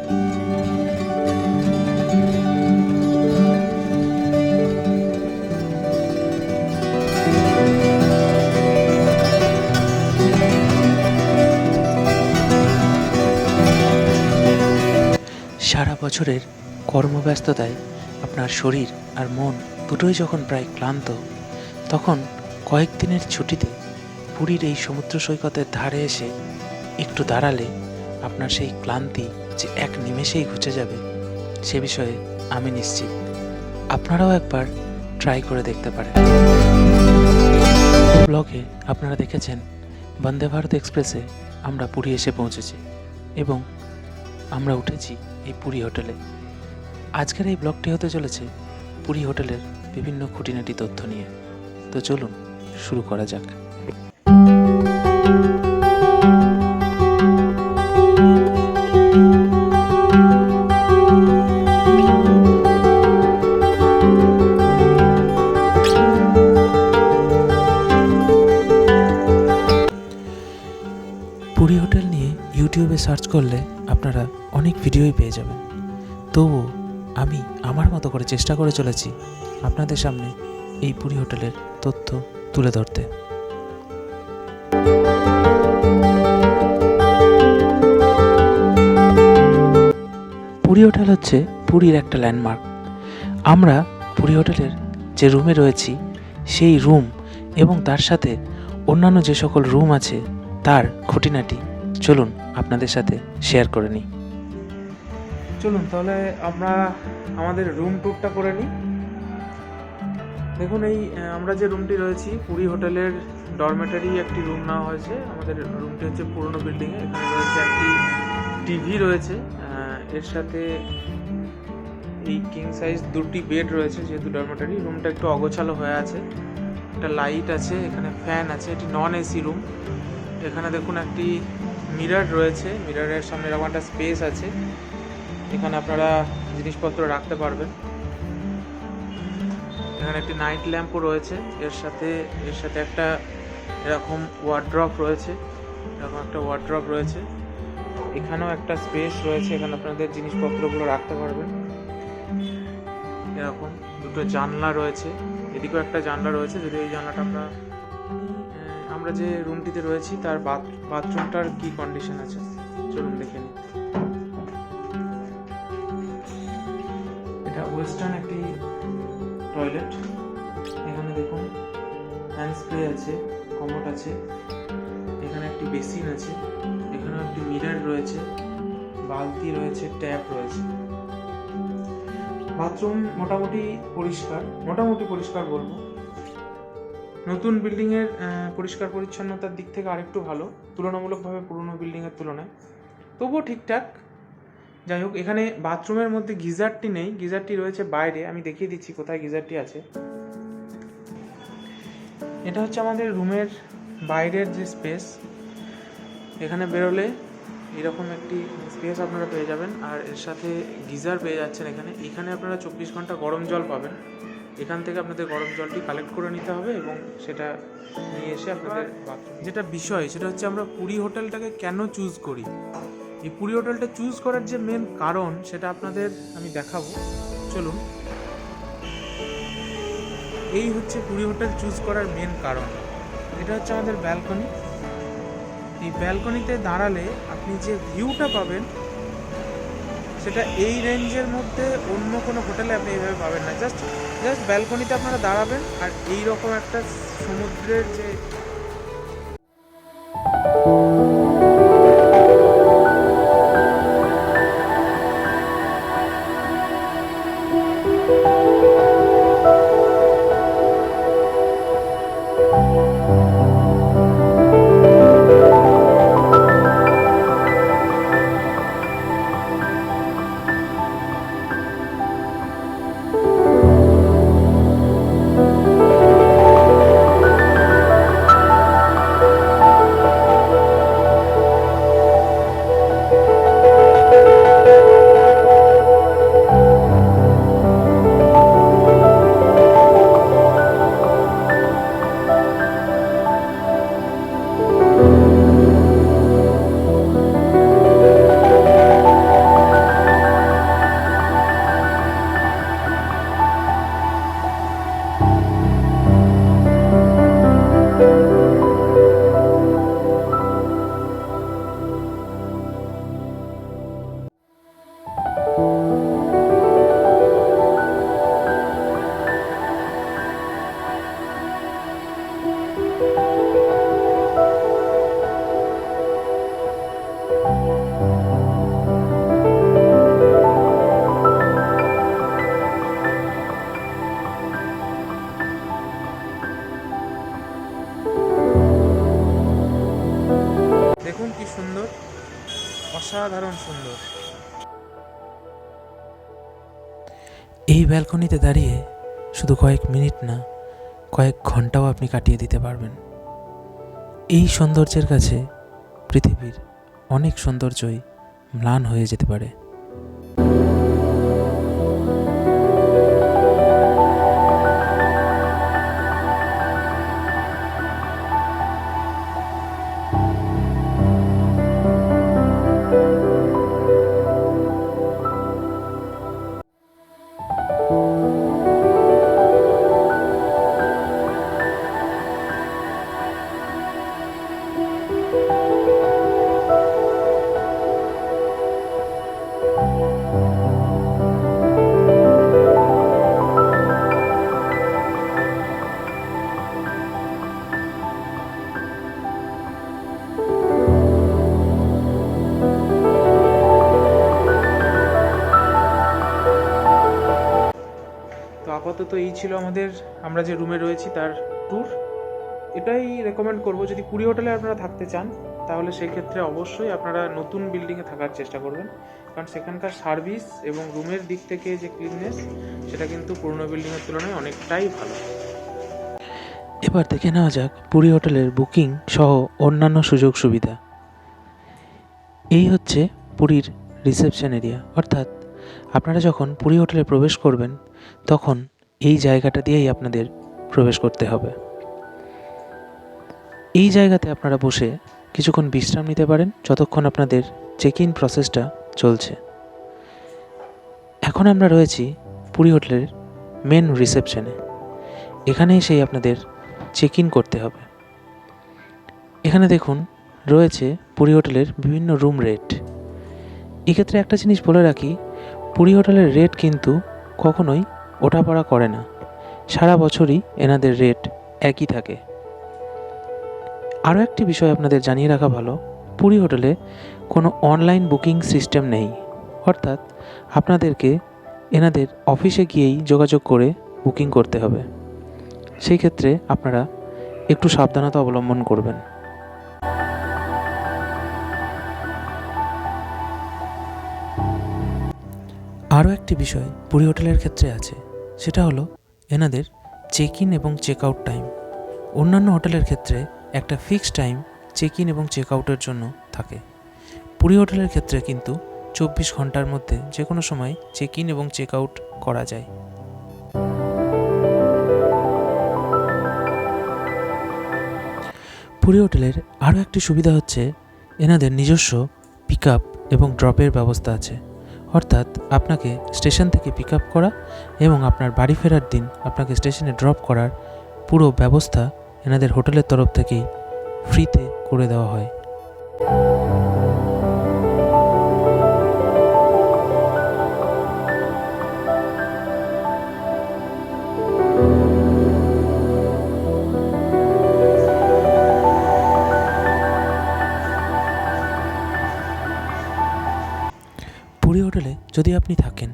সারা বছরের কর্মব্যস্ততায় আপনার শরীর আর মন দুটোই যখন প্রায় ক্লান্ত, তখন কয়েকদিনের ছুটিতে পুরীর এই সমুদ্র সৈকতের ধারে এসে একটু দাঁড়ালে আপনার সেই ক্লান্তি যে এক নিমেষেই ঘুচে যাবে, সে বিষয়ে আমি নিশ্চিত। আপনারাও একবার ট্রাই করে দেখতে পারেন। ব্লগে আপনারা দেখেছেন বন্দে ভারত এক্সপ্রেসে আমরা পুরী এসে পৌঁছেছি এবং আমরা উঠেছি এই পুরী হোটেলে। আজকের এই ব্লগটি হতে চলেছে পুরী হোটেলের বিভিন্ন খুঁটিনাটি তথ্য নিয়ে। তো চলুন শুরু করা যাক। পুরী হোটেল নিয়ে ইউটিউবে সার্চ করলে আপনারা অনেক ভিডিওই পেয়ে যাবেন। তবুও আমি আমার মতো করে চেষ্টা করে চলেছি আপনাদের সামনে এই পুরী হোটেলের তথ্য তুলে ধরতে। পুরী হোটেল হচ্ছে পুরীর একটা ল্যান্ডমার্ক। আমরা পুরী হোটেলের যে রুমে রয়েছি সেই রুম এবং তার সাথে অন্যান্য যে সকল রুম আছে তার খুঁটিনাটি চলুন আপনাদের সাথে শেয়ার করে নিই। চলুন তাহলে আমরা আমাদের রুম ট্যুরটা করে নিই। দেখুন, এই আমরা যে রুমটি রয়েছি পুরী হোটেলের ডরমেটারি একটি রুম নেওয়া হয়েছে। আমাদের রুমটি হচ্ছে পুরনো বিল্ডিংয়ে। এখানে রয়েছে একটি টিভি রয়েছে, এর সাথে এই কিং সাইজ দুটি বেড রয়েছে। যেহেতু ডরমেটারি রুমটা একটু অগোছালো হয়ে আছে, একটা লাইট আছে, এখানে ফ্যান আছে। এটি নন এসি রুম। এখানে দেখুন একটি মিরর রয়েছে, মিররের সামনে এরকম একটা স্পেস আছে, এখানে আপনারা জিনিসপত্র রাখতে পারবেন। এখানে একটি নাইট ল্যাম্পও রয়েছে, এর সাথে একটা এরকম ওয়ার্ড্রপ রয়েছে, এখানেও একটা স্পেস রয়েছে, এখানে আপনাদের জিনিসপত্রগুলো রাখতে পারবেন। এরকম দুটো জানলা রয়েছে, এদিকেও একটা জানলা রয়েছে, যদি এই জানলাটা আমরা যে রুমটিতে রয়েছি তার বাথরুমটার কি কন্ডিশন আছে চলুন দেখে নিই। এটা ওয়েস্টার্ন একটি টয়লেট। এখানে দেখুন হ্যান্ড স্প্রে আছে, কমোড আছে, এখানে একটি বেসিন আছে, এখানে একটি মিরর রয়েছে, বালতি রয়েছে, ট্যাপ রয়েছে। বাথরুম মোটামুটি পরিষ্কার বলবো। নতুন বিল্ডিংয়ের পরিষ্কার পরিচ্ছন্নতার দিক থেকে আরেকটু ভালো তুলনামূলকভাবে পুরনো বিল্ডিংয়ের তুলনায়, তবুও ঠিকঠাক। যাই হোক, এখানে বাথরুমের মধ্যে গিজারটি নেই, গিজারটি রয়েছে বাইরে। আমি দেখিয়ে দিচ্ছি কোথায় গিজারটি আছে। এটা হচ্ছে আমাদের রুমের বাইরের যে স্পেস। এখানে বেরোলে এরকম একটি স্পেস আপনারা পেয়ে যাবেন, আর এর সাথে গিজার পেয়ে যাচ্ছেন। এখানে আপনারা 24 ঘন্টা গরম জল পাবেন। এখান থেকে আপনাদের গরম জলটি কালেক্ট করে নিতে হবে এবং সেটা নিয়ে এসে আপনাদের যেটা বিষয় সেটা হচ্ছে আমরা পুরী হোটেলটাকে কেন চুজ করি। এই পুরী হোটেলটা চুজ করার যে মেন কারণ সেটা আপনাদের আমি দেখাবো। চলুন, এই হচ্ছে পুরী হোটেল চুজ করার মেন কারণ। এটা হচ্ছে আমাদের ব্যালকনি। এই ব্যালকনিতে দাঁড়ালে আপনি যে ভিউটা পাবেন সেটা এই রেঞ্জের মধ্যে অন্য কোনো হোটেলে আপনি এইভাবে পাবেন না। জাস্ট ব্যালকনিতে আপনারা দাঁড়াবেন আর এই রকম একটা সমুদ্রের যে অসাধারণ সুন্দর। এই ব্যালকনিতে দাঁড়িয়ে শুধু কয়েক মিনিট না, কয়েক ঘন্টাও আপনি কাটিয়ে দিতে পারবেন। এই সৌন্দর্যের কাছে পৃথিবীর অনেক সৌন্দর্যই ম্লান হয়ে যেতে পারে। তো আপাতত এই ছিল আমরা যে রুমে রয়েছি তার ট্যুর। এটাই রেকমেন্ড করব, যদি পুরী হোটেলে আপনারা থাকতে চান তাহলে সেই ক্ষেত্রে অবশ্যই আপনারা নতুন বিল্ডিংয়ে থাকার চেষ্টা করবেন, কারণ সেখানকার সার্ভিস এবং রুমের দিক থেকে যে ক্লিননেস সেটা কিন্তু পুরনো বিল্ডিংয়ের তুলনায় অনেকটাই ভালো। এবার দেখে নেওয়া যাক পুরী হোটেলের বুকিং সহ অন্যান্য সুযোগ সুবিধা। এই হচ্ছে পুরীর রিসেপশন এরিয়া, অর্থাৎ আপনারা যখন পুরী হোটেলে প্রবেশ করবেন তখন এই জায়গাটা দিয়েই আপনাদের প্রবেশ করতে হবে। এই জায়গাতে আপনারা বসে কিছুক্ষণ বিশ্রাম নিতে পারেন যতক্ষণ আপনাদের চেক ইন প্রসেসটা চলছে। এখন আমরা রয়েছি পুরী হোটেলের মেন রিসেপশনে। এখানে এসেই আপনাদের চেক ইন করতে হবে। এখানে দেখুন রয়েছে পুরী হোটেলের বিভিন্ন রুম রেট। এক্ষেত্রে একটা জিনিস বলে রাখি, পুরী হোটেলের রেট কিন্তু কখনোই ওঠাপড়া করে না, সারা বছরই এনাদের রেট একই থাকে। আরও একটি বিষয় আপনাদের জানিয়ে রাখা ভালো, পুরী হোটেলে কোনো অনলাইন বুকিং সিস্টেম নেই, অর্থাৎ আপনাদেরকে এনাদের অফিসে গিয়েই যোগাযোগ করে বুকিং করতে হবে। সেই ক্ষেত্রে আপনারা একটু সাবধানতা অবলম্বন করবেন। আরও একটি বিষয় পুরী হোটেলের ক্ষেত্রে আছে, সেটা হলো এনাদের চেক ইন এবং চেক আউট টাইম। অন্যান্য হোটেলের ক্ষেত্রে একটা ফিক্সড টাইম চেক ইন এবং চেক আউটের জন্য থাকে, পুরী হোটেলের ক্ষেত্রে কিন্তু 24 ঘন্টার মধ্যে যে কোনো সময় চেক ইন এবং চেক আউট করা যায়। পুরী হোটেলের আরও একটি সুবিধা হচ্ছে এনাদের নিজস্ব পিক আপ এবং ড্রপের ব্যবস্থা আছে, অর্থাৎ আপনাকে স্টেশন থেকে পিক আপ করা এবং আপনার বাড়ি ফেরার দিন আপনাকে স্টেশনে ড্রপ করার পুরো ব্যবস্থা এনাদের হোটেলের তরফ থেকেই ফ্রিতে করে দেওয়া হয়। পুরী হোটেলে যদি আপনি থাকেন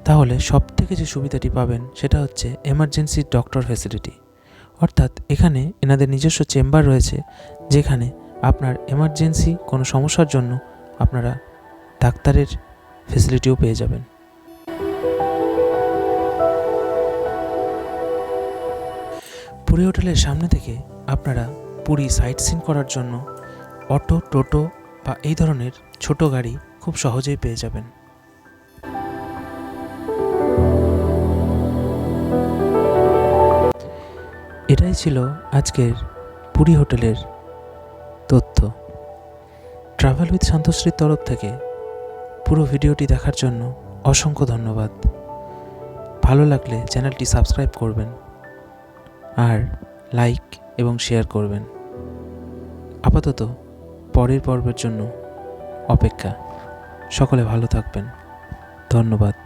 তাহলে সবথেকে যে সুবিধাটি পাবেন সেটা হচ্ছে এমার্জেন্সি ডক্টর ফ্যাসিলিটি, অর্থাৎ এখানে এনাদের নিজস্ব চেম্বার রয়েছে, যেখানে আপনার এমার্জেন্সি কোনো সমস্যার জন্য আপনারা ডাক্তারের ফ্যাসিলিটিও পেয়ে যাবেন। পুরী হোটেলের সামনে থেকে আপনারা পুরী সাইট সিন করার জন্য অটো, টোটো বা এই ধরনের ছোট গাড়ি খুব সহজেই পেয়ে যাবেন। এটাই ছিল আজকের পুরী হোটেলের তথ্য। ট্রাভেল উইথ শান্তশ্রীর তরফ থেকে পুরো ভিডিওটি দেখার জন্য অসংখ্য ধন্যবাদ। ভালো লাগলে চ্যানেলটি সাবস্ক্রাইব করবেন আর লাইক এবং শেয়ার করবেন। আপাতত পরের পর্বের জন্য অপেক্ষা। সকলে ভালো থাকবেন। ধন্যবাদ।